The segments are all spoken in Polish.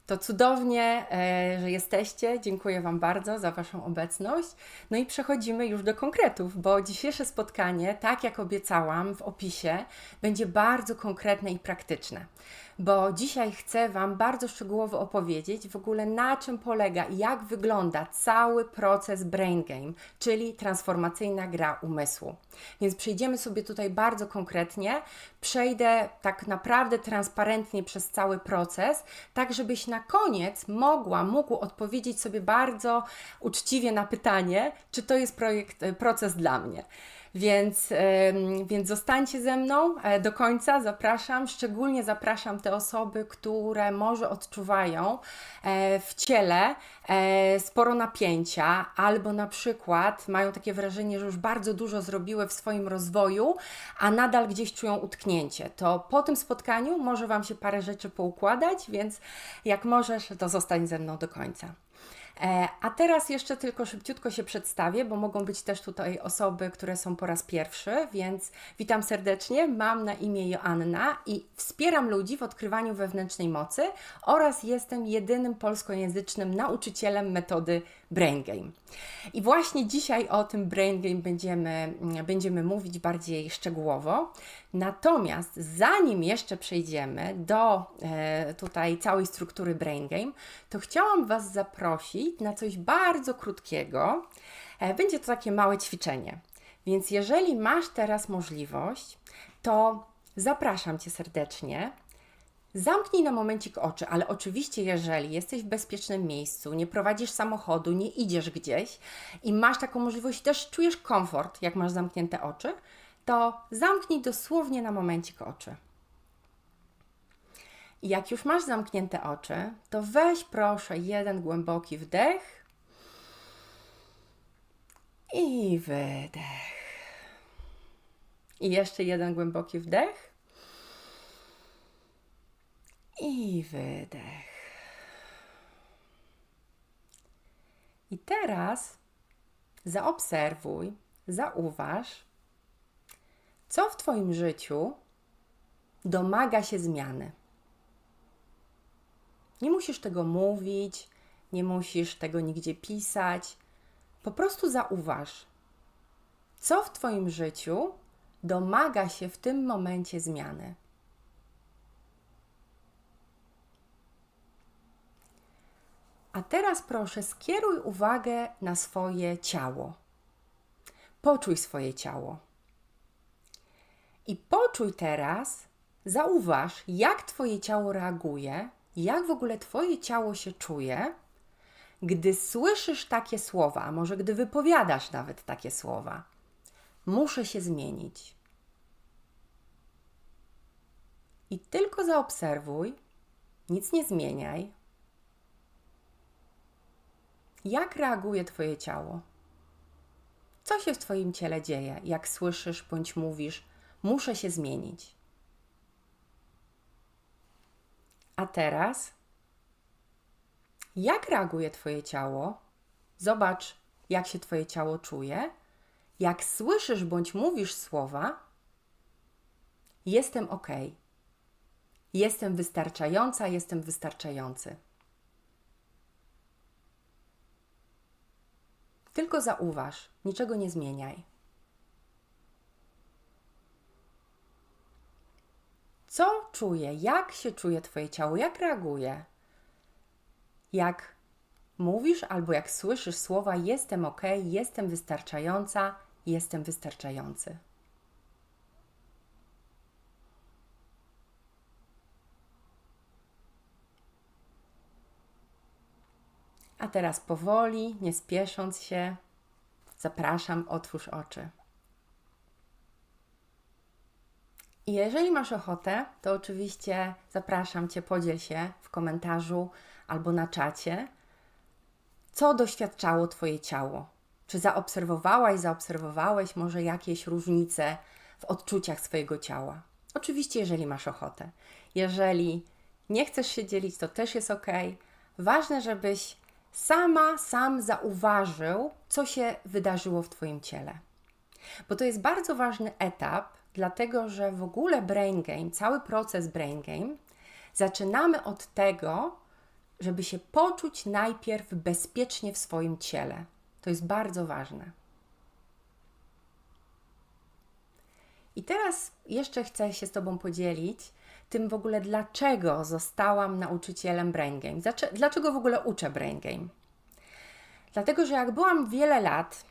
To cudownie, że jesteście. Dziękuję Wam bardzo za Waszą obecność. No i przechodzimy już do konkretów, bo dzisiejsze spotkanie, tak jak obiecałam w opisie, będzie bardzo konkretne i praktyczne. Bo dzisiaj chcę Wam bardzo szczegółowo opowiedzieć w ogóle na czym polega i jak wygląda cały proces Brain Game, czyli transformacyjna gra umysłu. Więc przejdziemy sobie tutaj bardzo konkretnie, przejdę tak naprawdę transparentnie przez cały proces, tak żebyś na koniec mógł odpowiedzieć sobie bardzo uczciwie na pytanie, czy to jest proces dla mnie. Więc zostańcie ze mną do końca, zapraszam. Szczególnie zapraszam te osoby, które może odczuwają w ciele sporo napięcia, albo na przykład mają takie wrażenie, że już bardzo dużo zrobiły w swoim rozwoju, a nadal gdzieś czują utknięcie. To po tym spotkaniu może Wam się parę rzeczy poukładać, więc jak możesz, to zostań ze mną do końca. A teraz jeszcze tylko szybciutko się przedstawię, bo mogą być też tutaj osoby, które są po raz pierwszy, więc witam serdecznie, mam na imię Joanna i wspieram ludzi w odkrywaniu wewnętrznej mocy oraz jestem jedynym polskojęzycznym nauczycielem metody Brain Game. I właśnie dzisiaj o tym Brain Game będziemy mówić bardziej szczegółowo. Natomiast zanim jeszcze przejdziemy do tutaj całej struktury Brain Game, to chciałam Was zaprosić na coś bardzo krótkiego. Będzie to takie małe ćwiczenie. Więc jeżeli masz teraz możliwość, to zapraszam Cię serdecznie. Zamknij na momencik oczy, ale oczywiście jeżeli jesteś w bezpiecznym miejscu, nie prowadzisz samochodu, nie idziesz gdzieś i masz taką możliwość, też czujesz komfort, jak masz zamknięte oczy, to zamknij dosłownie na momencik oczy. I jak już masz zamknięte oczy, to weź proszę jeden głęboki wdech i wydech. I jeszcze jeden głęboki wdech i wydech. I teraz zaobserwuj, zauważ, co w Twoim życiu domaga się zmiany. Nie musisz tego mówić, nie musisz tego nigdzie pisać. Po prostu zauważ, co w Twoim życiu domaga się w tym momencie zmiany. A teraz proszę, skieruj uwagę na swoje ciało. Poczuj swoje ciało. I poczuj teraz, zauważ, jak Twoje ciało reaguje, jak w ogóle Twoje ciało się czuje, gdy słyszysz takie słowa, a może gdy wypowiadasz nawet takie słowa. Muszę się zmienić. I tylko zaobserwuj, nic nie zmieniaj. Jak reaguje Twoje ciało? Co się w Twoim ciele dzieje, jak słyszysz bądź mówisz, muszę się zmienić? A teraz, jak reaguje Twoje ciało? Zobacz, jak się Twoje ciało czuje. Jak słyszysz bądź mówisz słowa, jestem ok. Jestem wystarczająca, jestem wystarczający. Tylko zauważ, niczego nie zmieniaj. Co czuje? Jak się czuje Twoje ciało? Jak reaguje? Jak mówisz albo jak słyszysz słowa jestem ok, jestem wystarczająca, jestem wystarczający. A teraz powoli, nie spiesząc się, zapraszam, otwórz oczy. I jeżeli masz ochotę, to oczywiście zapraszam Cię, podziel się w komentarzu albo na czacie, co doświadczało Twoje ciało. Czy zaobserwowałeś może jakieś różnice w odczuciach swojego ciała? Oczywiście, jeżeli masz ochotę. Jeżeli nie chcesz się dzielić, to też jest ok. Ważne, żebyś sam zauważył, co się wydarzyło w Twoim ciele. Bo to jest bardzo ważny etap, dlatego że w ogóle Brain Game, cały proces Brain Game, zaczynamy od tego, żeby się poczuć najpierw bezpiecznie w swoim ciele. To jest bardzo ważne. I teraz jeszcze chcę się z Tobą podzielić tym w ogóle, dlaczego zostałam nauczycielem Brain Game. Dlaczego w ogóle uczę Brain Game? Dlatego, że jak byłam wiele lat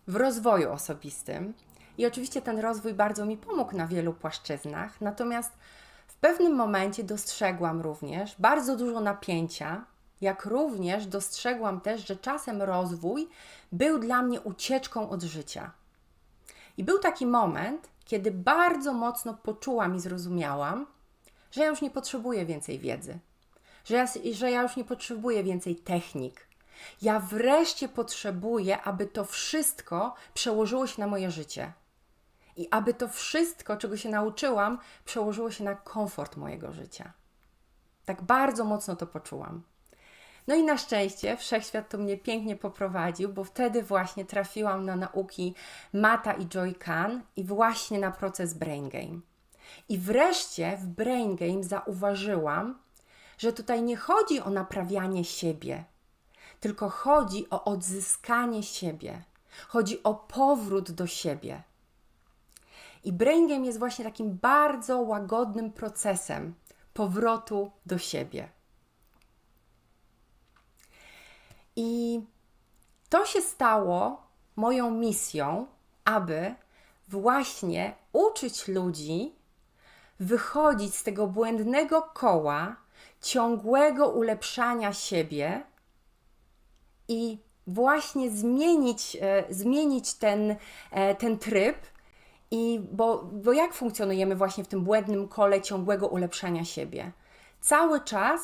w rozwoju osobistym i oczywiście ten rozwój bardzo mi pomógł na wielu płaszczyznach, natomiast w pewnym momencie dostrzegłam również bardzo dużo napięcia, jak również dostrzegłam też, że czasem rozwój był dla mnie ucieczką od życia. I był taki moment, kiedy bardzo mocno poczułam i zrozumiałam, że ja już nie potrzebuję więcej wiedzy, że ja już nie potrzebuję więcej technik. Ja wreszcie potrzebuję, aby to wszystko przełożyło się na moje życie. I aby to wszystko, czego się nauczyłam, przełożyło się na komfort mojego życia. Tak bardzo mocno to poczułam. No i na szczęście Wszechświat to mnie pięknie poprowadził, bo wtedy właśnie trafiłam na nauki Matta i Joy Kahn i właśnie na proces Brain Game. I wreszcie w Brain Game zauważyłam, że tutaj nie chodzi o naprawianie siebie, tylko chodzi o odzyskanie siebie. Chodzi o powrót do siebie. I Brain Game jest właśnie takim bardzo łagodnym procesem powrotu do siebie. I to się stało moją misją, aby właśnie uczyć ludzi wychodzić z tego błędnego koła ciągłego ulepszania siebie i właśnie zmienić ten tryb. Bo jak funkcjonujemy właśnie w tym błędnym kole ciągłego ulepszania siebie? Cały czas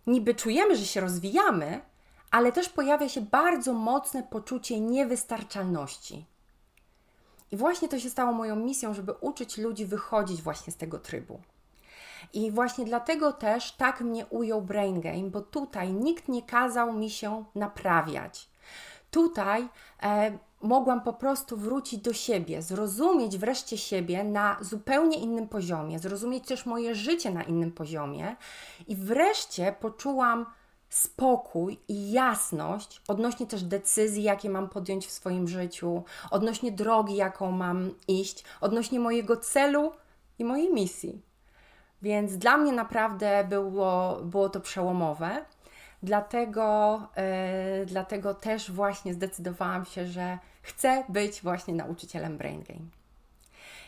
niby czujemy, że się rozwijamy, ale też pojawia się bardzo mocne poczucie niewystarczalności. I właśnie to się stało moją misją, żeby uczyć ludzi wychodzić właśnie z tego trybu. I właśnie dlatego też tak mnie ujął Brain Game, bo tutaj nikt nie kazał mi się naprawiać. Tutaj mogłam po prostu wrócić do siebie, zrozumieć wreszcie siebie na zupełnie innym poziomie, zrozumieć też moje życie na innym poziomie i wreszcie poczułam spokój i jasność odnośnie też decyzji, jakie mam podjąć w swoim życiu, odnośnie drogi, jaką mam iść, odnośnie mojego celu i mojej misji. Więc dla mnie naprawdę było to przełomowe. Dlatego też właśnie zdecydowałam się, że chcę być właśnie nauczycielem Brain Game.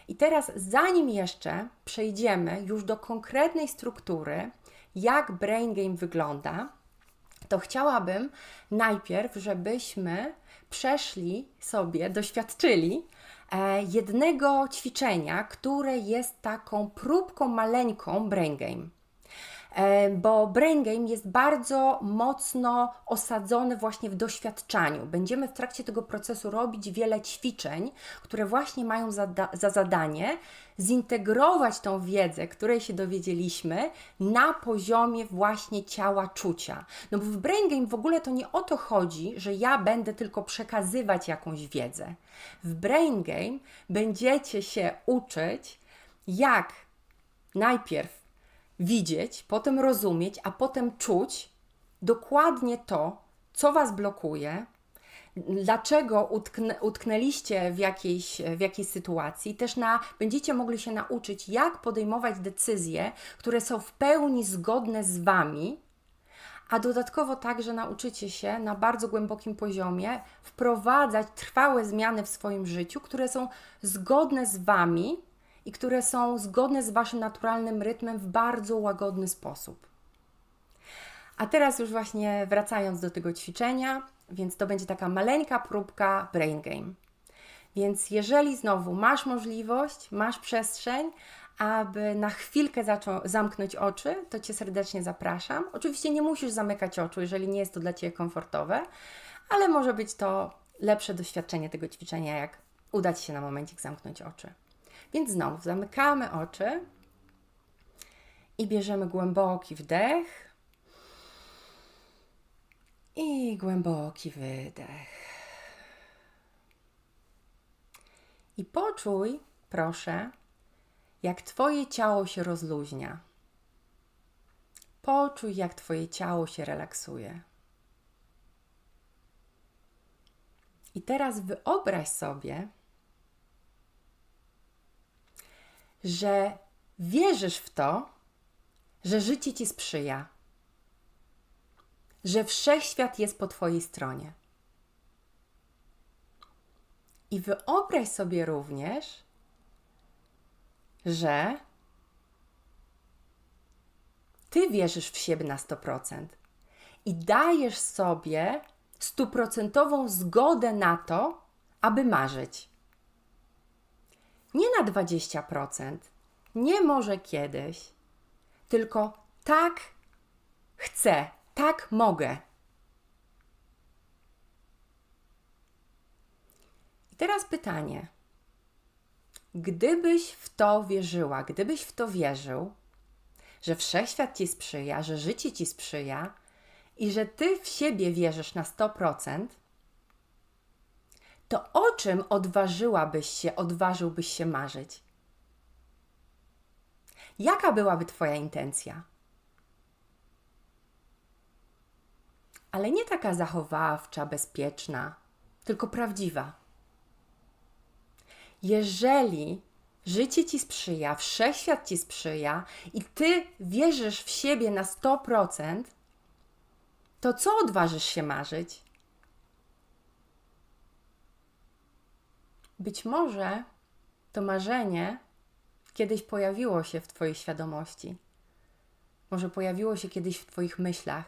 I teraz, zanim jeszcze przejdziemy już do konkretnej struktury, jak Brain Game wygląda, to chciałabym najpierw, żebyśmy doświadczyli jednego ćwiczenia, które jest taką próbką maleńką Brain Game. Bo Brain Game jest bardzo mocno osadzony właśnie w doświadczaniu. Będziemy w trakcie tego procesu robić wiele ćwiczeń, które właśnie mają za zadanie zintegrować tą wiedzę, której się dowiedzieliśmy, na poziomie właśnie ciała, czucia. No bo w Brain Game w ogóle to nie o to chodzi, że ja będę tylko przekazywać jakąś wiedzę. W Brain Game będziecie się uczyć, jak najpierw widzieć, potem rozumieć, a potem czuć dokładnie to, co Was blokuje, dlaczego utknęliście w jakiejś sytuacji. Też będziecie mogli się nauczyć, jak podejmować decyzje, które są w pełni zgodne z Wami, a dodatkowo także nauczycie się na bardzo głębokim poziomie wprowadzać trwałe zmiany w swoim życiu, które są zgodne z Wami i które są zgodne z Waszym naturalnym rytmem w bardzo łagodny sposób. A teraz już właśnie wracając do tego ćwiczenia, więc to będzie taka maleńka próbka Brain Game. Więc jeżeli znowu masz możliwość, masz przestrzeń, aby na chwilkę zamknąć oczy, to Cię serdecznie zapraszam. Oczywiście nie musisz zamykać oczu, jeżeli nie jest to dla Ciebie komfortowe, ale może być to lepsze doświadczenie tego ćwiczenia, jak uda Ci się na momencik zamknąć oczy. Więc znowu zamykamy oczy i bierzemy głęboki wdech i głęboki wydech. I poczuj, proszę, jak Twoje ciało się rozluźnia. Poczuj, jak Twoje ciało się relaksuje. I teraz wyobraź sobie, że wierzysz w to, że życie Ci sprzyja, że wszechświat jest po Twojej stronie. I wyobraź sobie również, że Ty wierzysz w siebie na 100% i dajesz sobie 100% zgodę na to, aby marzyć. Nie na 20%, nie może kiedyś, tylko tak chcę, tak mogę. I teraz pytanie. Gdybyś w to wierzyła, gdybyś w to wierzył, że wszechświat Ci sprzyja, że życie Ci sprzyja i że Ty w siebie wierzysz na 100%, to o czym odważyłbyś się marzyć? Jaka byłaby Twoja intencja? Ale nie taka zachowawcza, bezpieczna, tylko prawdziwa. Jeżeli życie Ci sprzyja, wszechświat Ci sprzyja i Ty wierzysz w siebie na 100%, to co odważysz się marzyć? Być może to marzenie kiedyś pojawiło się w Twojej świadomości. Może pojawiło się kiedyś w Twoich myślach,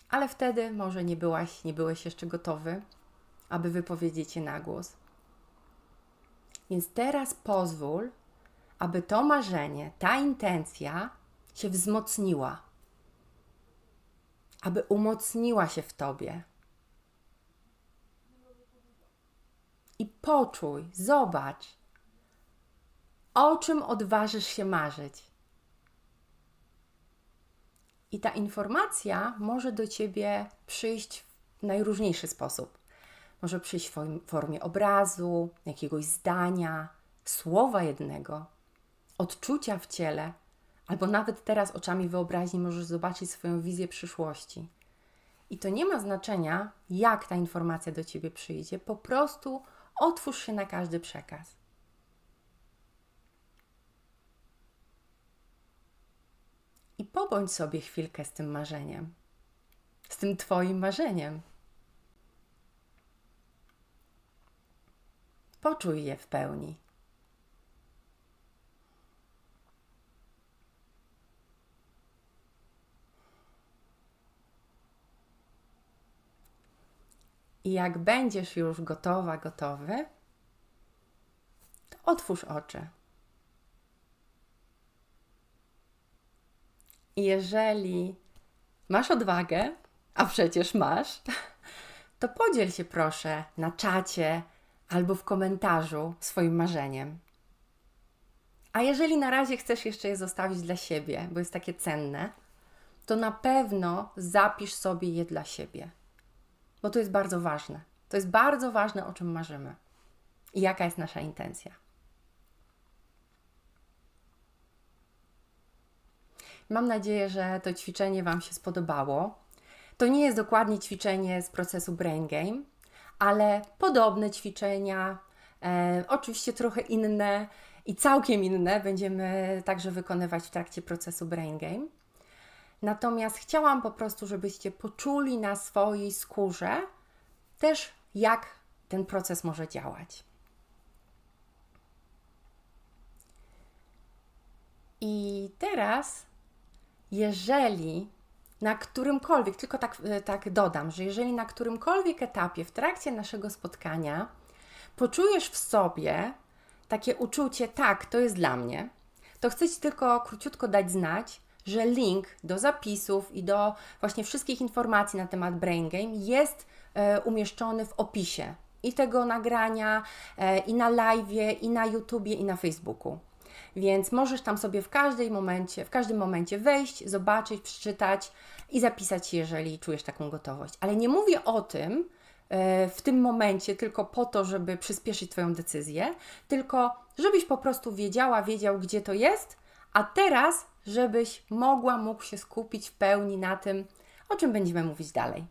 ale wtedy może nie byłeś jeszcze gotowy, aby wypowiedzieć je na głos. Więc teraz pozwól, aby to marzenie, ta intencja się wzmocniła, aby umocniła się w Tobie. I poczuj, zobacz, o czym odważysz się marzyć. I ta informacja może do Ciebie przyjść w najróżniejszy sposób. Może przyjść w formie obrazu, jakiegoś zdania, słowa jednego, odczucia w ciele, albo nawet teraz oczami wyobraźni możesz zobaczyć swoją wizję przyszłości. I to nie ma znaczenia, jak ta informacja do Ciebie przyjdzie, po prostu otwórz się na każdy przekaz. I pobądź sobie chwilkę z tym marzeniem, z tym Twoim marzeniem. Poczuj je w pełni. I jak będziesz już gotowa, gotowy, to otwórz oczy. I jeżeli masz odwagę, a przecież masz, to podziel się proszę na czacie albo w komentarzu swoim marzeniem. A jeżeli na razie chcesz jeszcze je zostawić dla siebie, bo jest takie cenne, to na pewno zapisz sobie je dla siebie. Bo to jest bardzo ważne. To jest bardzo ważne, o czym marzymy i jaka jest nasza intencja. Mam nadzieję, że to ćwiczenie Wam się spodobało. To nie jest dokładnie ćwiczenie z procesu Brain Game, ale podobne ćwiczenia, oczywiście trochę inne i całkiem inne będziemy także wykonywać w trakcie procesu Brain Game. Natomiast chciałam po prostu, żebyście poczuli na swojej skórze też, jak ten proces może działać. I teraz, jeżeli na którymkolwiek, tylko tak dodam, że jeżeli na którymkolwiek etapie w trakcie naszego spotkania poczujesz w sobie takie uczucie, tak, to jest dla mnie, to chcę Ci tylko króciutko dać znać, że link do zapisów i do właśnie wszystkich informacji na temat Brain Game jest umieszczony w opisie i tego nagrania, i na live'ie, i na YouTubie, i na Facebooku. Więc możesz tam sobie w każdym momencie wejść, zobaczyć, przeczytać i zapisać się, jeżeli czujesz taką gotowość. Ale nie mówię o tym w tym momencie tylko po to, żeby przyspieszyć Twoją decyzję, tylko żebyś po prostu wiedział, gdzie to jest, A teraz, żebyś mógł się skupić w pełni na tym, o czym będziemy mówić dalej.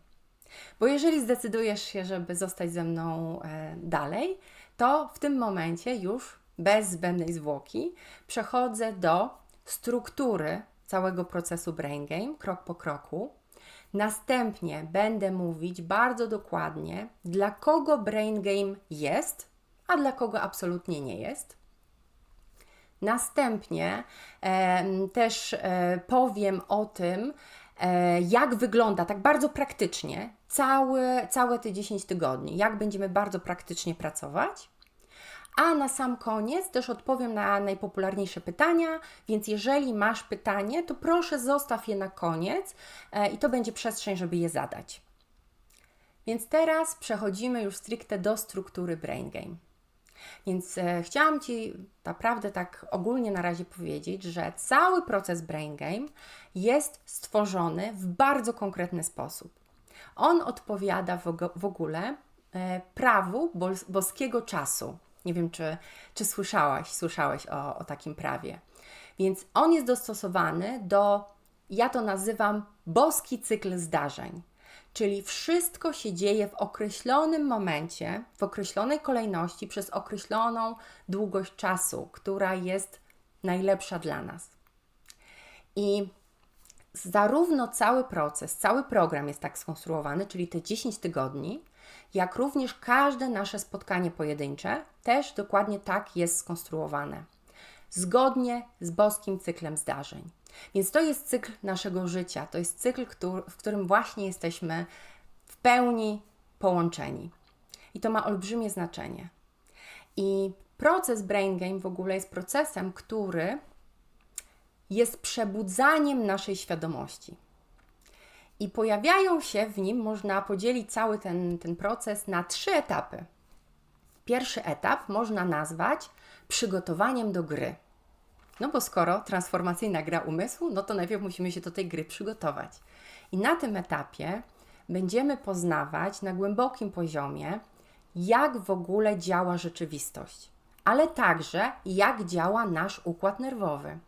Bo jeżeli zdecydujesz się, żeby zostać ze mną dalej, to w tym momencie już bez zbędnej zwłoki przechodzę do struktury całego procesu Brain Game, krok po kroku. Następnie będę mówić bardzo dokładnie, dla kogo Brain Game jest, a dla kogo absolutnie nie jest. Następnie też powiem o tym, jak wygląda tak bardzo praktycznie całe te 10 tygodni, jak będziemy bardzo praktycznie pracować. A na sam koniec też odpowiem na najpopularniejsze pytania, więc jeżeli masz pytanie, to proszę zostaw je na koniec i to będzie przestrzeń, żeby je zadać. Więc teraz przechodzimy już stricte do struktury Brain Game. Więc chciałam Ci naprawdę tak ogólnie na razie powiedzieć, że cały proces Brain Game jest stworzony w bardzo konkretny sposób. On odpowiada w ogóle prawu boskiego czasu. Nie wiem, czy słyszałeś o takim prawie. Więc on jest dostosowany do, ja to nazywam boski cykl zdarzeń. Czyli wszystko się dzieje w określonym momencie, w określonej kolejności, przez określoną długość czasu, która jest najlepsza dla nas. I zarówno cały proces, cały program jest tak skonstruowany, czyli te 10 tygodni, jak również każde nasze spotkanie pojedyncze też dokładnie tak jest skonstruowane. Zgodnie z boskim cyklem zdarzeń. Więc to jest cykl naszego życia, to jest cykl, w którym właśnie jesteśmy w pełni połączeni. I to ma olbrzymie znaczenie. I proces Brain Game w ogóle jest procesem, który jest przebudzaniem naszej świadomości. I pojawiają się w nim, można podzielić cały ten proces na 3 etapy. Pierwszy etap można nazwać przygotowaniem do gry. No bo skoro transformacyjna gra umysłu, no to najpierw musimy się do tej gry przygotować. I na tym etapie będziemy poznawać na głębokim poziomie, jak w ogóle działa rzeczywistość, ale także jak działa nasz układ nerwowy.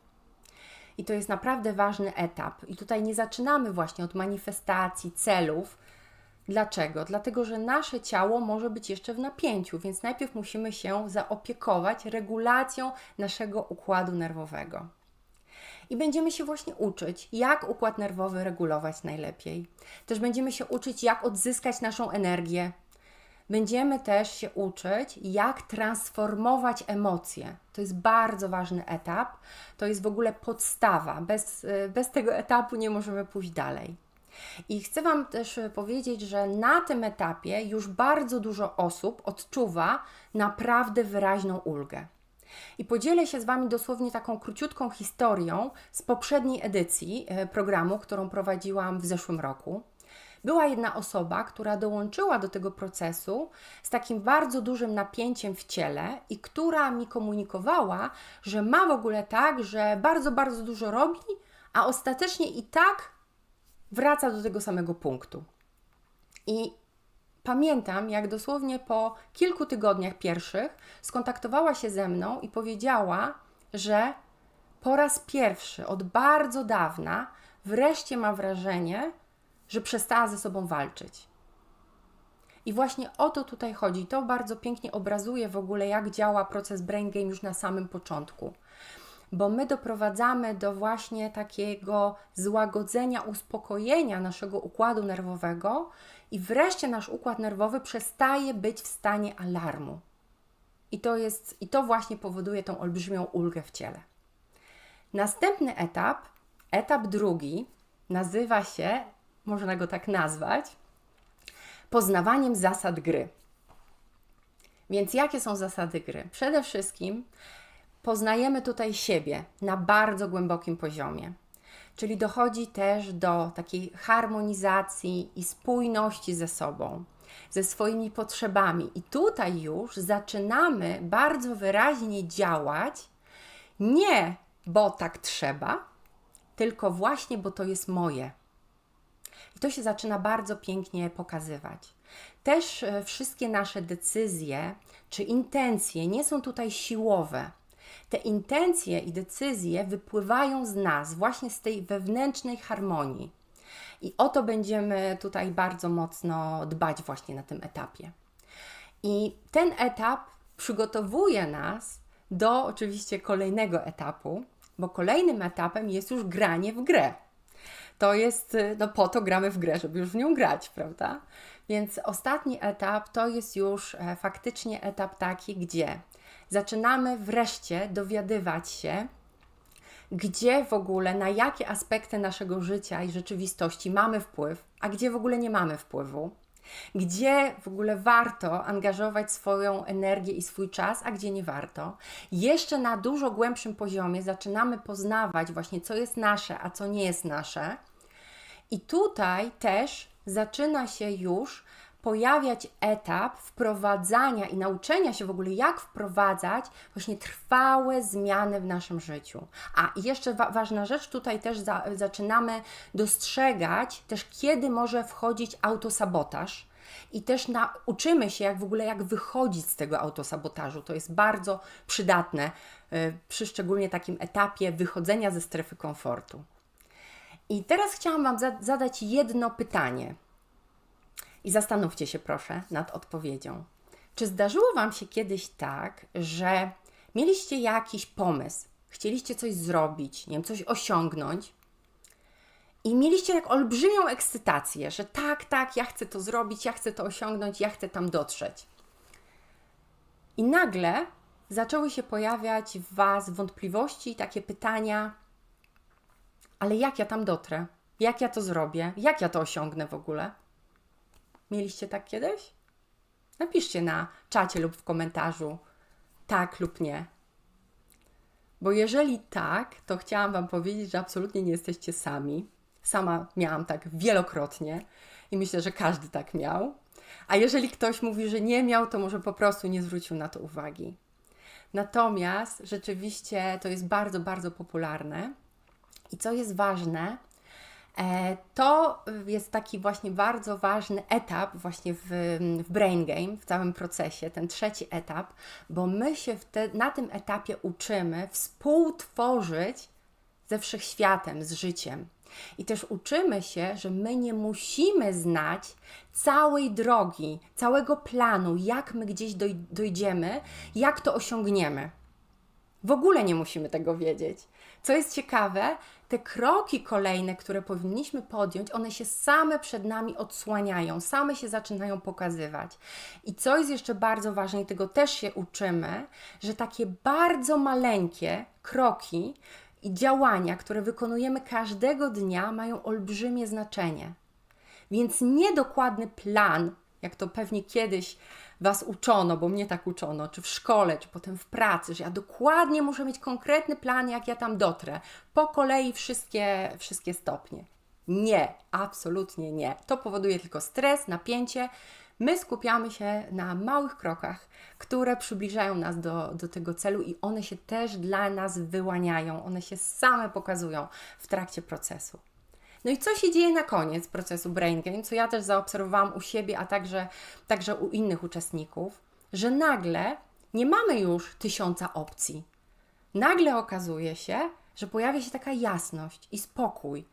I to jest naprawdę ważny etap. I tutaj nie zaczynamy właśnie od manifestacji, celów. Dlaczego? Dlatego, że nasze ciało może być jeszcze w napięciu, więc najpierw musimy się zaopiekować regulacją naszego układu nerwowego. I będziemy się właśnie uczyć, jak układ nerwowy regulować najlepiej. Też będziemy się uczyć, jak odzyskać naszą energię. Będziemy też się uczyć, jak transformować emocje. To jest bardzo ważny etap. To jest w ogóle podstawa. Bez tego etapu nie możemy pójść dalej. I chcę Wam też powiedzieć, że na tym etapie już bardzo dużo osób odczuwa naprawdę wyraźną ulgę. I podzielę się z Wami dosłownie taką króciutką historią z poprzedniej edycji programu, którą prowadziłam w zeszłym roku. Była jedna osoba, która dołączyła do tego procesu z takim bardzo dużym napięciem w ciele i która mi komunikowała, że ma w ogóle tak, że bardzo, bardzo dużo robi, a ostatecznie i tak wraca do tego samego punktu. I pamiętam, jak dosłownie po kilku tygodniach pierwszych skontaktowała się ze mną i powiedziała, że po raz pierwszy od bardzo dawna wreszcie ma wrażenie, że przestała ze sobą walczyć. I właśnie o to tutaj chodzi. To bardzo pięknie obrazuje w ogóle, jak działa proces Brain Game już na samym początku. Bo my doprowadzamy do właśnie takiego złagodzenia, uspokojenia naszego układu nerwowego i wreszcie nasz układ nerwowy przestaje być w stanie alarmu. I to właśnie powoduje tą olbrzymią ulgę w ciele. Następny etap drugi, nazywa się, można go tak nazwać, poznawaniem zasad gry. Więc jakie są zasady gry? Przede wszystkim poznajemy tutaj siebie na bardzo głębokim poziomie. Czyli dochodzi też do takiej harmonizacji i spójności ze sobą, ze swoimi potrzebami. I tutaj już zaczynamy bardzo wyraźnie działać, nie bo tak trzeba, tylko właśnie bo to jest moje. I to się zaczyna bardzo pięknie pokazywać. Też wszystkie nasze decyzje czy intencje nie są tutaj siłowe. Te intencje i decyzje wypływają z nas, właśnie z tej wewnętrznej harmonii. I o to będziemy tutaj bardzo mocno dbać właśnie na tym etapie. I ten etap przygotowuje nas do oczywiście kolejnego etapu, bo kolejnym etapem jest już granie w grę. To jest, no po to gramy w grę, żeby już w nią grać, prawda? Więc ostatni etap to jest już faktycznie etap taki, gdzie zaczynamy wreszcie dowiadywać się, gdzie w ogóle, na jakie aspekty naszego życia i rzeczywistości mamy wpływ, a gdzie w ogóle nie mamy wpływu. Gdzie w ogóle warto angażować swoją energię i swój czas, a gdzie nie warto. Jeszcze na dużo głębszym poziomie zaczynamy poznawać właśnie, co jest nasze, a co nie jest nasze. I tutaj też zaczyna się już pojawiać etap wprowadzania i nauczenia się w ogóle, jak wprowadzać właśnie trwałe zmiany w naszym życiu. A i jeszcze ważna rzecz, tutaj też zaczynamy dostrzegać też, kiedy może wchodzić autosabotaż i też uczymy się jak wychodzić z tego autosabotażu. To jest bardzo przydatne przy szczególnie takim etapie wychodzenia ze strefy komfortu. I teraz chciałam Wam zadać jedno pytanie. I zastanówcie się proszę nad odpowiedzią. Czy zdarzyło Wam się kiedyś tak, że mieliście jakiś pomysł, chcieliście coś zrobić, nie wiem, coś osiągnąć i mieliście tak olbrzymią ekscytację, że tak, ja chcę to zrobić, ja chcę to osiągnąć, ja chcę tam dotrzeć. I nagle zaczęły się pojawiać w Was wątpliwości i takie pytania, ale jak ja tam dotrę? Jak ja to zrobię? Jak ja to osiągnę w ogóle? Mieliście tak kiedyś? Napiszcie na czacie lub w komentarzu tak lub nie. Bo jeżeli tak, to chciałam Wam powiedzieć, że absolutnie nie jesteście sami. Sama miałam tak wielokrotnie i myślę, że każdy tak miał. A jeżeli ktoś mówi, że nie miał, to może po prostu nie zwrócił na to uwagi. Natomiast rzeczywiście to jest bardzo, bardzo popularne. I co jest ważne, to jest taki właśnie bardzo ważny etap właśnie w Brain Game, w całym procesie, ten trzeci etap, bo my się na tym etapie uczymy współtworzyć ze wszechświatem, z życiem. I też uczymy się, że my nie musimy znać całej drogi, całego planu, jak my gdzieś dojdziemy, jak to osiągniemy. W ogóle nie musimy tego wiedzieć. Co jest ciekawe, te kroki kolejne, które powinniśmy podjąć, one się same przed nami odsłaniają, same się zaczynają pokazywać. I co jest jeszcze bardzo ważne, i tego też się uczymy, że takie bardzo maleńkie kroki i działania, które wykonujemy każdego dnia, mają olbrzymie znaczenie. Więc niedokładny plan, jak to pewnie kiedyś Was uczono, bo mnie tak uczono, czy w szkole, czy potem w pracy, że ja dokładnie muszę mieć konkretny plan, jak ja tam dotrę. Po kolei wszystkie stopnie. Nie, absolutnie nie. To powoduje tylko stres, napięcie. My skupiamy się na małych krokach, które przybliżają nas do tego celu i one się też dla nas wyłaniają. One się same pokazują w trakcie procesu. No i co się dzieje na koniec procesu Brain Game, co ja też zaobserwowałam u siebie, a także u innych uczestników, że nagle nie mamy już 1000 opcji. Nagle okazuje się, że pojawia się taka jasność i spokój,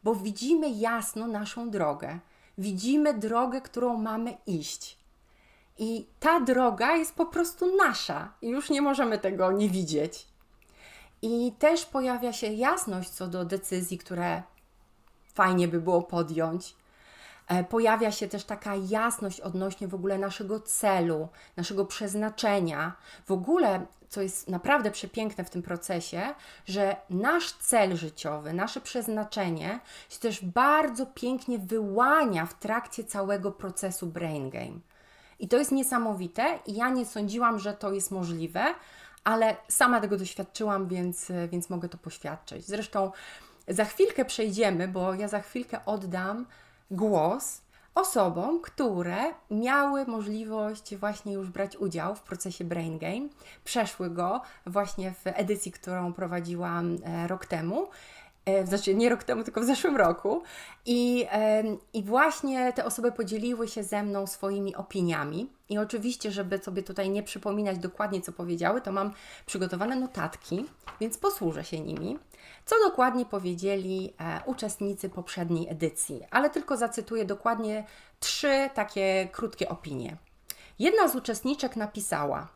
bo widzimy jasno naszą drogę. Widzimy drogę, którą mamy iść. I ta droga jest po prostu nasza i już nie możemy tego nie widzieć. I też pojawia się jasność co do decyzji, które fajnie by było podjąć. Pojawia się też taka jasność odnośnie w ogóle naszego celu, naszego przeznaczenia. W ogóle, co jest naprawdę przepiękne w tym procesie, że nasz cel życiowy, nasze przeznaczenie się też bardzo pięknie wyłania w trakcie całego procesu Brain Game. I to jest niesamowite i ja nie sądziłam, że to jest możliwe, ale sama tego doświadczyłam, więc mogę to poświadczyć. Zresztą za chwilkę przejdziemy, bo ja za chwilkę oddam głos osobom, które miały możliwość właśnie już brać udział w procesie Brain Game, przeszły go właśnie w edycji, którą prowadziłam rok temu znaczy nie rok temu, tylko w zeszłym roku. I właśnie te osoby podzieliły się ze mną swoimi opiniami. I oczywiście, żeby sobie tutaj nie przypominać dokładnie, co powiedziały, to mam przygotowane notatki, więc posłużę się nimi. Co dokładnie powiedzieli uczestnicy poprzedniej edycji, ale tylko zacytuję dokładnie 3 takie krótkie opinie. Jedna z uczestniczek napisała: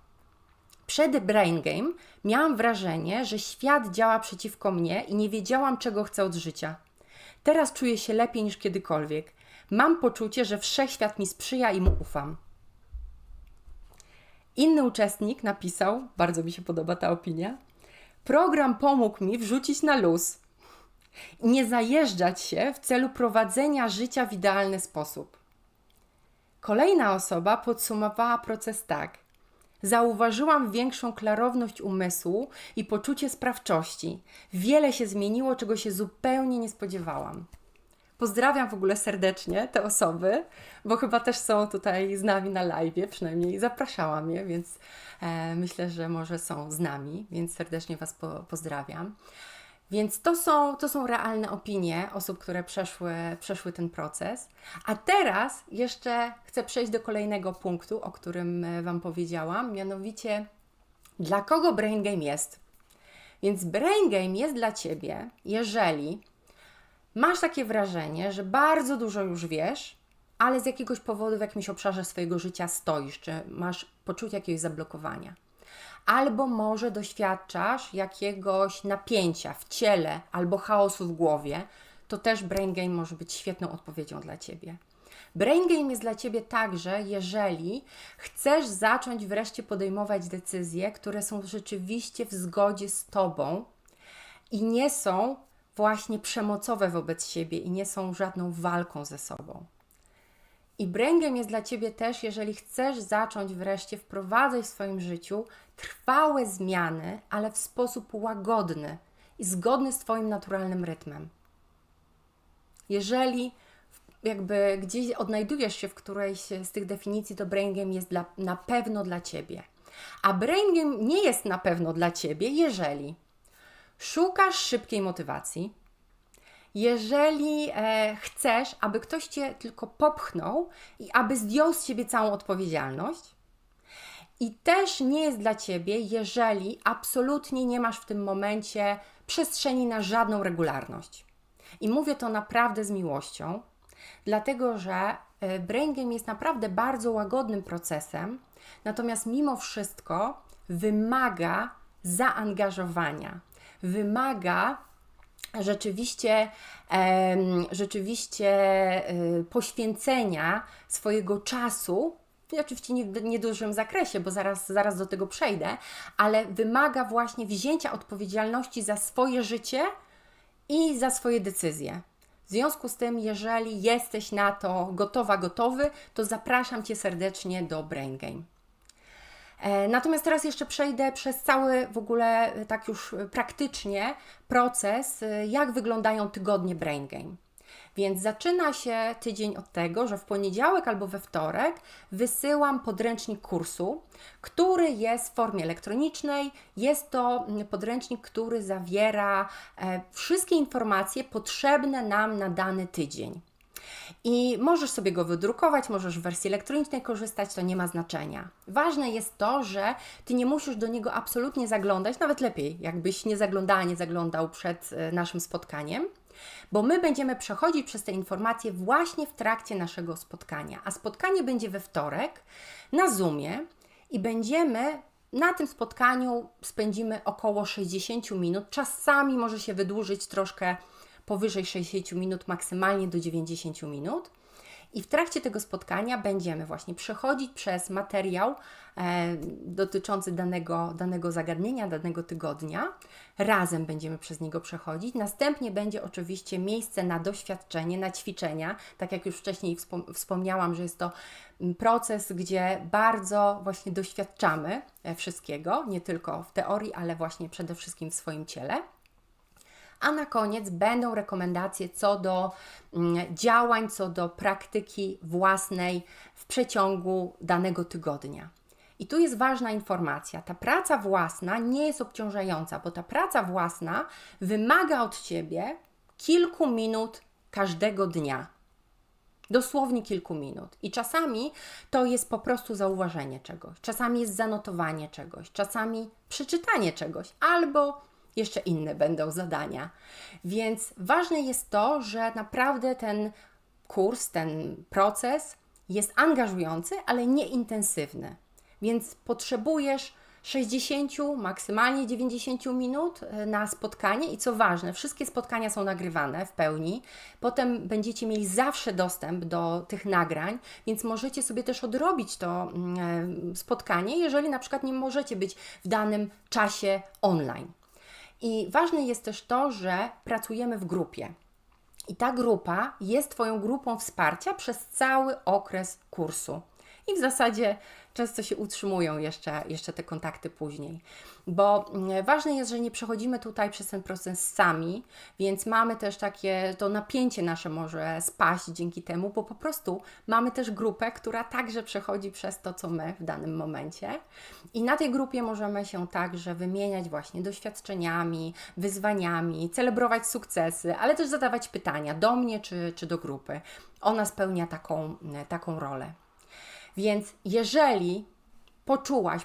przed Brain Game miałam wrażenie, że świat działa przeciwko mnie i nie wiedziałam, czego chcę od życia. Teraz czuję się lepiej niż kiedykolwiek. Mam poczucie, że wszechświat mi sprzyja i mu ufam. Inny uczestnik napisał, bardzo mi się podoba ta opinia: program pomógł mi wrzucić na luz i nie zajeżdżać się w celu prowadzenia życia w idealny sposób. Kolejna osoba podsumowała proces tak: zauważyłam większą klarowność umysłu i poczucie sprawczości. Wiele się zmieniło, czego się zupełnie nie spodziewałam. Pozdrawiam w ogóle serdecznie te osoby, bo chyba też są tutaj z nami na live'ie, przynajmniej zapraszałam je, więc myślę, że może są z nami, więc serdecznie Was pozdrawiam. Więc to są realne opinie osób, które przeszły ten proces. A teraz jeszcze chcę przejść do kolejnego punktu, o którym Wam powiedziałam, mianowicie dla kogo Brain Game jest. Więc Brain Game jest dla Ciebie, jeżeli masz takie wrażenie, że bardzo dużo już wiesz, ale z jakiegoś powodu w jakimś obszarze swojego życia stoisz, czy masz poczucie jakiegoś zablokowania. Albo może doświadczasz jakiegoś napięcia w ciele albo chaosu w głowie, to też Brain Game może być świetną odpowiedzią dla Ciebie. Brain Game jest dla Ciebie także, jeżeli chcesz zacząć wreszcie podejmować decyzje, które są rzeczywiście w zgodzie z Tobą i nie są właśnie przemocowe wobec siebie i nie są żadną walką ze sobą. I Brain Game jest dla Ciebie też, jeżeli chcesz zacząć wreszcie wprowadzać w swoim życiu trwałe zmiany, ale w sposób łagodny i zgodny z Twoim naturalnym rytmem. Jeżeli jakby gdzieś odnajdujesz się w którejś z tych definicji, to Brain Game jest na pewno dla Ciebie. A Brain Game nie jest na pewno dla Ciebie, jeżeli szukasz szybkiej motywacji, jeżeli chcesz, aby ktoś Cię tylko popchnął i aby zdjął z Ciebie całą odpowiedzialność. I też nie jest dla Ciebie, jeżeli absolutnie nie masz w tym momencie przestrzeni na żadną regularność. I mówię to naprawdę z miłością, dlatego że Brain Game jest naprawdę bardzo łagodnym procesem, natomiast mimo wszystko wymaga zaangażowania, wymaga rzeczywiście poświęcenia swojego czasu, i oczywiście w niedużym zakresie, bo zaraz do tego przejdę, ale wymaga właśnie wzięcia odpowiedzialności za swoje życie i za swoje decyzje. W związku z tym, jeżeli jesteś na to gotowy, to zapraszam Cię serdecznie do Brain Game. Natomiast teraz jeszcze przejdę przez cały w ogóle tak już praktycznie proces, jak wyglądają tygodnie Brain Game. Więc zaczyna się tydzień od tego, że w poniedziałek albo we wtorek wysyłam podręcznik kursu, który jest w formie elektronicznej. Jest to podręcznik, który zawiera wszystkie informacje potrzebne nam na dany tydzień. I możesz sobie go wydrukować, możesz w wersji elektronicznej korzystać, to nie ma znaczenia. Ważne jest to, że Ty nie musisz do niego absolutnie zaglądać, nawet lepiej, jakbyś nie zaglądał przed naszym spotkaniem, bo my będziemy przechodzić przez te informacje właśnie w trakcie naszego spotkania. A spotkanie będzie we wtorek na Zoomie i na tym spotkaniu spędzimy około 60 minut. Czasami może się wydłużyć troszkę powyżej 60 minut, maksymalnie do 90 minut. I w trakcie tego spotkania będziemy właśnie przechodzić przez materiał dotyczący danego zagadnienia, danego tygodnia. Razem będziemy przez niego przechodzić. Następnie będzie oczywiście miejsce na doświadczenie, na ćwiczenia. Tak jak już wcześniej wspomniałam, że jest to proces, gdzie bardzo właśnie doświadczamy wszystkiego, nie tylko w teorii, ale właśnie przede wszystkim w swoim ciele. A na koniec będą rekomendacje co do działań, co do praktyki własnej w przeciągu danego tygodnia. I tu jest ważna informacja. Ta praca własna nie jest obciążająca, bo ta praca własna wymaga od Ciebie kilku minut każdego dnia. Dosłownie kilku minut. I czasami to jest po prostu zauważenie czegoś, czasami jest zanotowanie czegoś, czasami przeczytanie czegoś, albo jeszcze inne będą zadania. Więc ważne jest to, że naprawdę ten kurs, ten proces jest angażujący, ale nie intensywny. Więc potrzebujesz 60, maksymalnie 90 minut na spotkanie i co ważne, wszystkie spotkania są nagrywane w pełni. Potem będziecie mieli zawsze dostęp do tych nagrań, więc możecie sobie też odrobić to spotkanie, jeżeli na przykład nie możecie być w danym czasie online. I ważne jest też to, że pracujemy w grupie. I ta grupa jest Twoją grupą wsparcia przez cały okres kursu. I w zasadzie często się utrzymują jeszcze te kontakty później. Bo ważne jest, że nie przechodzimy tutaj przez ten proces sami, więc mamy też to napięcie nasze może spaść dzięki temu, bo po prostu mamy też grupę, która także przechodzi przez to, co my w danym momencie. I na tej grupie możemy się także wymieniać właśnie doświadczeniami, wyzwaniami, celebrować sukcesy, ale też zadawać pytania do mnie czy do grupy. Ona spełnia taką rolę. Więc jeżeli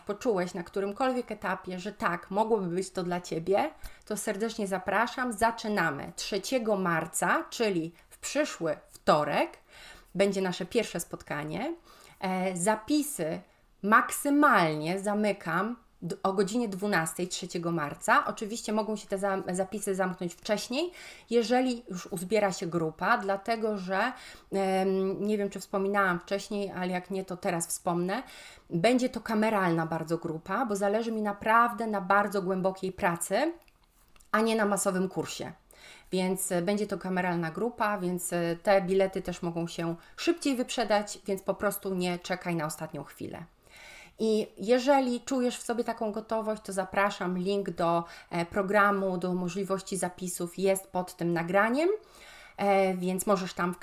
poczułeś na którymkolwiek etapie, że tak, mogłoby być to dla Ciebie, to serdecznie zapraszam. Zaczynamy 3 marca, czyli w przyszły wtorek, będzie nasze pierwsze spotkanie. Zapisy maksymalnie zamykam o godzinie 12 3 marca. Oczywiście mogą się te zapisy zamknąć wcześniej, jeżeli już uzbiera się grupa, dlatego że nie wiem, czy wspominałam wcześniej, ale jak nie, to teraz wspomnę. Będzie to kameralna bardzo grupa, bo zależy mi naprawdę na bardzo głębokiej pracy, a nie na masowym kursie. Więc będzie to kameralna grupa, więc te bilety też mogą się szybciej wyprzedać, więc po prostu nie czekaj na ostatnią chwilę. I jeżeli czujesz w sobie taką gotowość, to zapraszam, link do programu, do możliwości zapisów jest pod tym nagraniem, więc możesz tam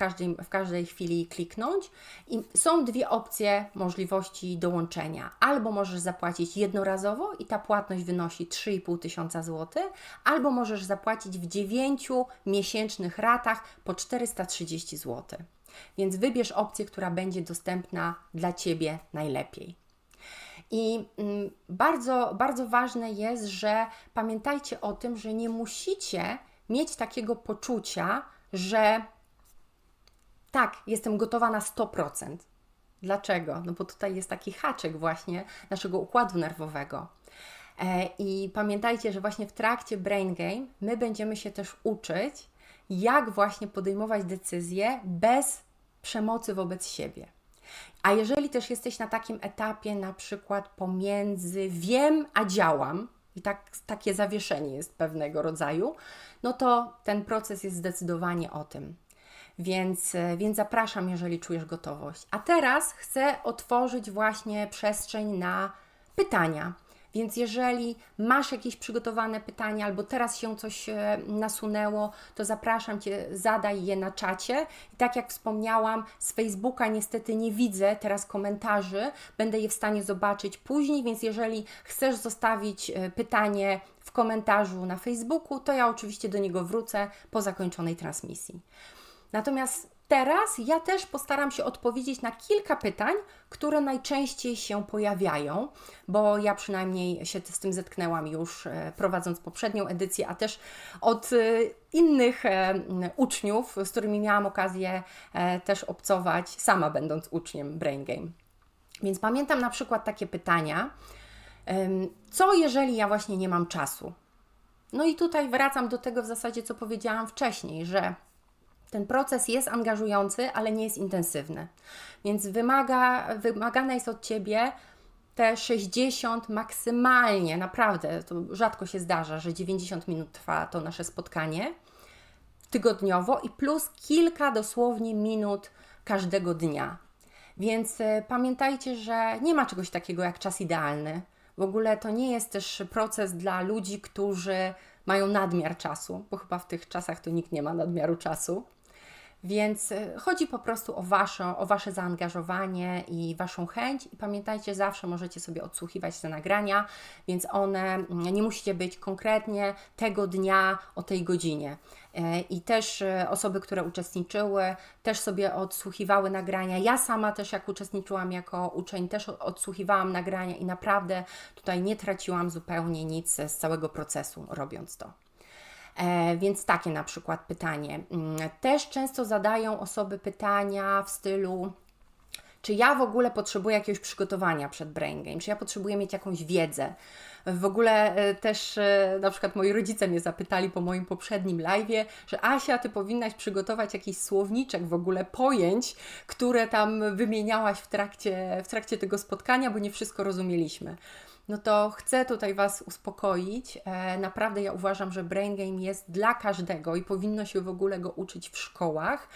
w każdej chwili kliknąć. I są dwie opcje możliwości dołączenia. Albo możesz zapłacić jednorazowo i ta płatność wynosi 3,5 tysiąca złotych, albo możesz zapłacić w 9 miesięcznych ratach po 430 zł. Więc wybierz opcję, która będzie dostępna dla Ciebie najlepiej. I bardzo, bardzo ważne jest, że pamiętajcie o tym, że nie musicie mieć takiego poczucia, że tak, jestem gotowa na 100%. Dlaczego? No bo tutaj jest taki haczyk właśnie naszego układu nerwowego. I pamiętajcie, że właśnie w trakcie Brain Game my będziemy się też uczyć, jak właśnie podejmować decyzje bez przemocy wobec siebie. A jeżeli też jesteś na takim etapie, na przykład pomiędzy wiem a działam, i takie zawieszenie jest pewnego rodzaju, no to ten proces jest zdecydowanie o tym. Więc zapraszam, jeżeli czujesz gotowość. A teraz chcę otworzyć właśnie przestrzeń na pytania. Więc jeżeli masz jakieś przygotowane pytania albo teraz się coś nasunęło, to zapraszam Cię, zadaj je na czacie. I tak jak wspomniałam, z Facebooka niestety nie widzę teraz komentarzy, będę je w stanie zobaczyć później, więc jeżeli chcesz zostawić pytanie w komentarzu na Facebooku, to ja oczywiście do niego wrócę po zakończonej transmisji. Natomiast teraz ja też postaram się odpowiedzieć na kilka pytań, które najczęściej się pojawiają, bo ja przynajmniej się z tym zetknęłam już prowadząc poprzednią edycję, a też od innych uczniów, z którymi miałam okazję też obcować, sama będąc uczniem Brain Game. Więc pamiętam na przykład takie pytania, co jeżeli ja właśnie nie mam czasu? No i tutaj wracam do tego w zasadzie, co powiedziałam wcześniej, że ten proces jest angażujący, ale nie jest intensywny. Więc wymagane jest od Ciebie te 60 maksymalnie, naprawdę, to rzadko się zdarza, że 90 minut trwa to nasze spotkanie tygodniowo i plus kilka dosłownie minut każdego dnia. Więc pamiętajcie, że nie ma czegoś takiego jak czas idealny. W ogóle to nie jest też proces dla ludzi, którzy mają nadmiar czasu, bo chyba w tych czasach to nikt nie ma nadmiaru czasu. Więc chodzi po prostu o Wasze zaangażowanie i Waszą chęć i pamiętajcie, zawsze możecie sobie odsłuchiwać te nagrania, więc one, nie musicie być konkretnie tego dnia o tej godzinie. I też osoby, które uczestniczyły, też sobie odsłuchiwały nagrania. Ja sama też, jak uczestniczyłam jako uczeń, też odsłuchiwałam nagrania i naprawdę tutaj nie traciłam zupełnie nic z całego procesu, robiąc to. Więc takie na przykład pytanie. Też często zadają osoby pytania w stylu: czy ja w ogóle potrzebuję jakiegoś przygotowania przed Brain Game? Czy ja potrzebuję mieć jakąś wiedzę? W ogóle też na przykład moi rodzice mnie zapytali po moim poprzednim live'ie, że Asia, Ty powinnaś przygotować jakiś słowniczek w ogóle pojęć, które tam wymieniałaś w trakcie tego spotkania, bo nie wszystko rozumieliśmy. No to chcę tutaj Was uspokoić. Naprawdę ja uważam, że Brain Game jest dla każdego i powinno się w ogóle go uczyć w szkołach.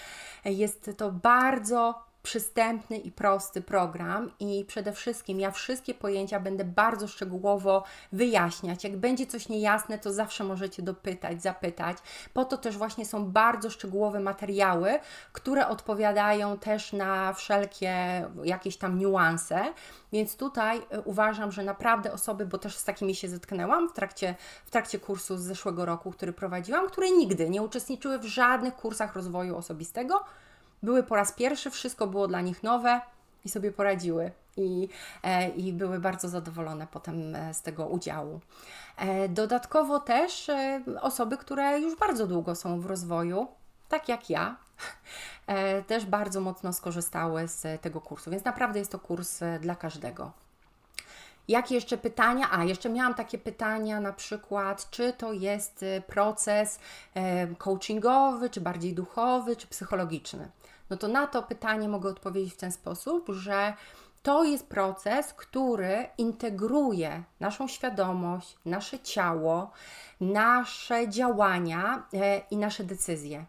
Jest to bardzo przystępny i prosty program i przede wszystkim ja wszystkie pojęcia będę bardzo szczegółowo wyjaśniać. Jak będzie coś niejasne, to zawsze możecie dopytać, zapytać. Po to też właśnie są bardzo szczegółowe materiały, które odpowiadają też na wszelkie jakieś tam niuanse. Więc tutaj uważam, że naprawdę osoby, bo też z takimi się zetknęłam w trakcie kursu z zeszłego roku, który prowadziłam, które nigdy nie uczestniczyły w żadnych kursach rozwoju osobistego, były po raz pierwszy, wszystko było dla nich nowe i sobie poradziły i były bardzo zadowolone potem z tego udziału. Dodatkowo też osoby, które już bardzo długo są w rozwoju, tak jak ja, też bardzo mocno skorzystały z tego kursu, więc naprawdę jest to kurs dla każdego. Jakie jeszcze pytania? Jeszcze miałam takie pytania, na przykład, czy to jest proces coachingowy, czy bardziej duchowy, czy psychologiczny? No to na to pytanie mogę odpowiedzieć w ten sposób, że to jest proces, który integruje naszą świadomość, nasze ciało, nasze działania i nasze decyzje.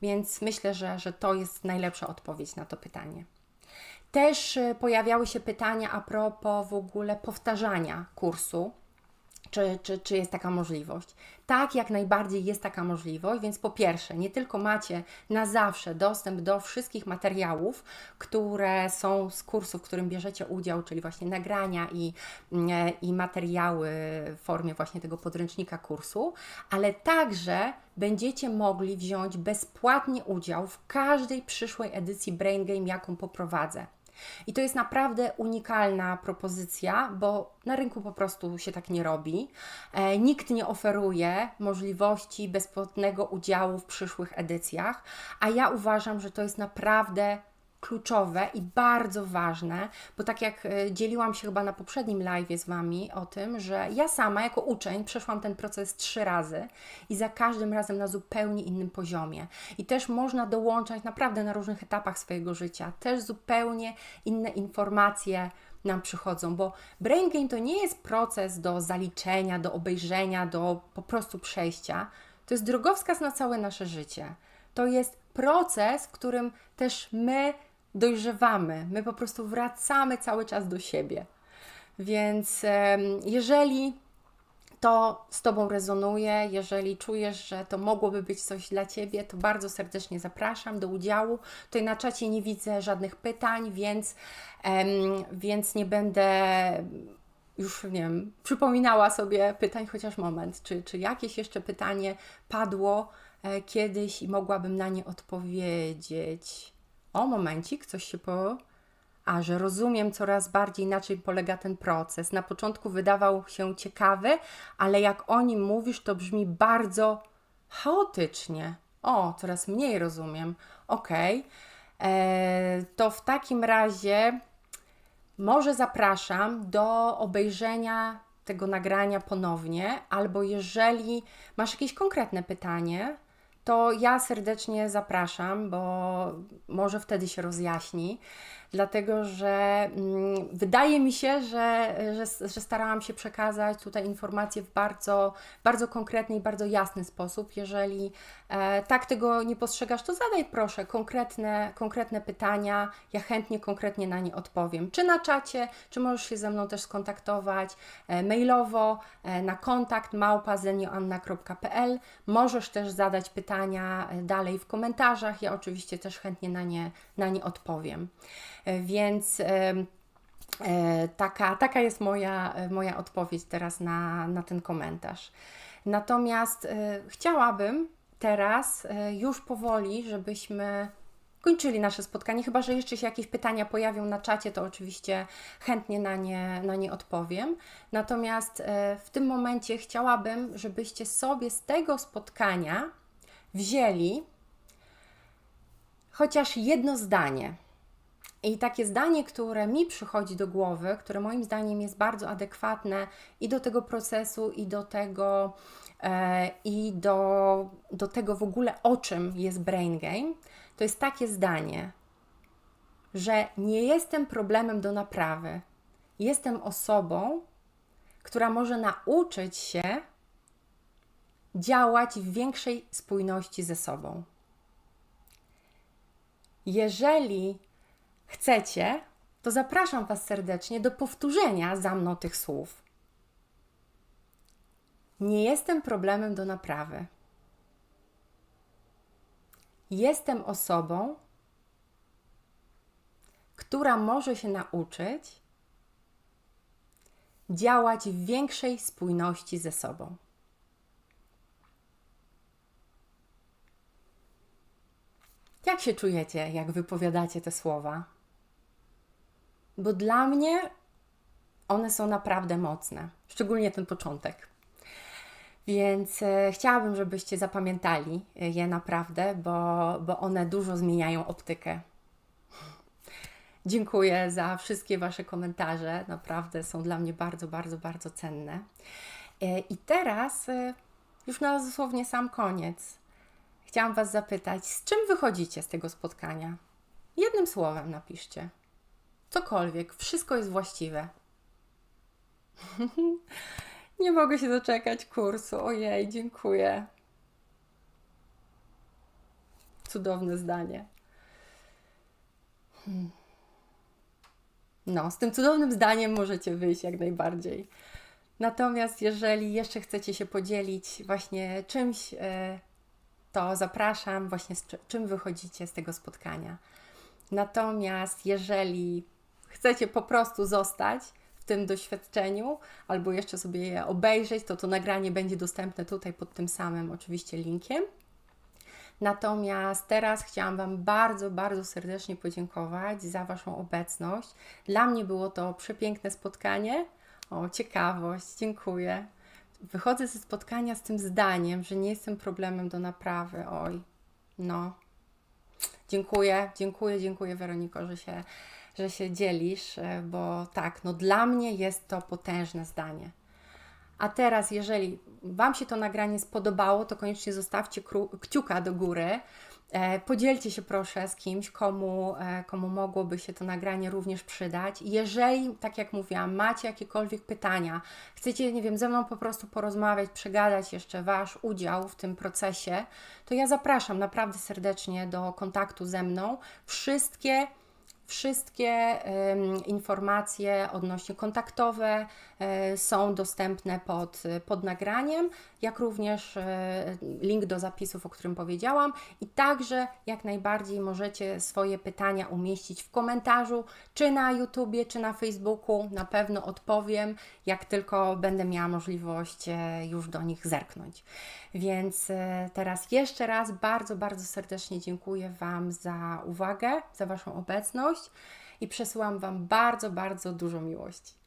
Więc myślę, że to jest najlepsza odpowiedź na to pytanie. Też pojawiały się pytania a propos w ogóle powtarzania kursu. Czy jest taka możliwość? Tak, jak najbardziej jest taka możliwość, więc po pierwsze, nie tylko macie na zawsze dostęp do wszystkich materiałów, które są z kursu, w którym bierzecie udział, czyli właśnie nagrania i materiały w formie właśnie tego podręcznika kursu, ale także będziecie mogli wziąć bezpłatnie udział w każdej przyszłej edycji Brain Game, jaką poprowadzę. I to jest naprawdę unikalna propozycja, bo na rynku po prostu się tak nie robi. Nikt nie oferuje możliwości bezpłatnego udziału w przyszłych edycjach, a ja uważam, że to jest naprawdę kluczowe i bardzo ważne, bo tak jak dzieliłam się chyba na poprzednim live'ie z Wami o tym, że ja sama jako uczeń przeszłam ten proces 3 razy i za każdym razem na zupełnie innym poziomie. I też można dołączać naprawdę na różnych etapach swojego życia, też zupełnie inne informacje nam przychodzą, bo Brain Game to nie jest proces do zaliczenia, do obejrzenia, do po prostu przejścia. To jest drogowskaz na całe nasze życie. To jest proces, w którym też my dojrzewamy, my po prostu wracamy cały czas do siebie. Więc jeżeli to z Tobą rezonuje, jeżeli czujesz, że to mogłoby być coś dla Ciebie, to bardzo serdecznie zapraszam do udziału. Tutaj na czacie nie widzę żadnych pytań, więc nie będę już, nie wiem, przypominała sobie pytań, chociaż moment, czy jakieś jeszcze pytanie padło kiedyś i mogłabym na nie odpowiedzieć. Momencik, coś się że rozumiem coraz bardziej, na czym polega ten proces. Na początku wydawał się ciekawy, ale jak o nim mówisz, to brzmi bardzo chaotycznie. Coraz mniej rozumiem. Okej. To w takim razie może zapraszam do obejrzenia tego nagrania ponownie, albo jeżeli masz jakieś konkretne pytanie, to ja serdecznie zapraszam, bo może wtedy się rozjaśni, dlatego że wydaje mi się, że starałam się przekazać tutaj informacje w bardzo, bardzo konkretny i bardzo jasny sposób. Jeżeli tak tego nie postrzegasz, to zadaj proszę konkretne pytania, ja chętnie, konkretnie na nie odpowiem. Czy na czacie, czy możesz się ze mną też skontaktować mailowo na kontakt @zenioanna.pl. Możesz też zadać pytania pytania dalej w komentarzach. Ja oczywiście też chętnie na nie odpowiem. Więc taka jest moja odpowiedź teraz na ten komentarz. Natomiast chciałabym teraz już powoli, żebyśmy kończyli nasze spotkanie, chyba że jeszcze się jakieś pytania pojawią na czacie, to oczywiście chętnie na nie odpowiem. Natomiast w tym momencie chciałabym, żebyście sobie z tego spotkania wzięli chociaż jedno zdanie. I takie zdanie, które mi przychodzi do głowy, które moim zdaniem jest bardzo adekwatne i do tego procesu, i do tego w ogóle, o czym jest Brain Game, to jest takie zdanie, że nie jestem problemem do naprawy. Jestem osobą, która może nauczyć się działać w większej spójności ze sobą. Jeżeli chcecie, to zapraszam Was serdecznie do powtórzenia za mną tych słów. Nie jestem problemem do naprawy. Jestem osobą, która może się nauczyć działać w większej spójności ze sobą. Jak się czujecie, jak wypowiadacie te słowa? Bo dla mnie one są naprawdę mocne, szczególnie ten początek. Więc chciałabym, żebyście zapamiętali je naprawdę, bo one dużo zmieniają optykę. Dziękuję za wszystkie Wasze komentarze, naprawdę są dla mnie bardzo, bardzo, bardzo cenne. I teraz, już na dosłownie sam koniec, chciałam Was zapytać, z czym wychodzicie z tego spotkania? Jednym słowem napiszcie. Cokolwiek, wszystko jest właściwe. Nie mogę się doczekać kursu. Ojej, dziękuję. Cudowne zdanie. No, z tym cudownym zdaniem możecie wyjść jak najbardziej. Natomiast jeżeli jeszcze chcecie się podzielić właśnie czymś, to zapraszam właśnie z czym wychodzicie z tego spotkania. Natomiast jeżeli chcecie po prostu zostać w tym doświadczeniu albo jeszcze sobie je obejrzeć, to nagranie będzie dostępne tutaj pod tym samym oczywiście linkiem. Natomiast teraz chciałam Wam bardzo, bardzo serdecznie podziękować za Waszą obecność. Dla mnie było to przepiękne spotkanie. O, ciekawość, dziękuję. Wychodzę ze spotkania z tym zdaniem, że nie jestem problemem do naprawy. Oj, no. Dziękuję Weroniko, że się dzielisz, bo tak, no dla mnie jest to potężne zdanie. A teraz, jeżeli Wam się to nagranie spodobało, to koniecznie zostawcie kciuka do góry. Podzielcie się proszę z kimś, komu mogłoby się to nagranie również przydać. Jeżeli, tak jak mówiłam, macie jakiekolwiek pytania, chcecie, nie wiem, ze mną po prostu porozmawiać, przegadać jeszcze Wasz udział w tym procesie, to ja zapraszam naprawdę serdecznie do kontaktu ze mną. Wszystkie informacje odnośnie kontaktowe są dostępne pod nagraniem, jak również link do zapisów, o którym powiedziałam, i także jak najbardziej możecie swoje pytania umieścić w komentarzu, czy na YouTubie, czy na Facebooku. Na pewno odpowiem, jak tylko będę miała możliwość już do nich zerknąć. Więc teraz jeszcze raz bardzo, bardzo serdecznie dziękuję Wam za uwagę, za Waszą obecność i przesyłam Wam bardzo, bardzo dużo miłości.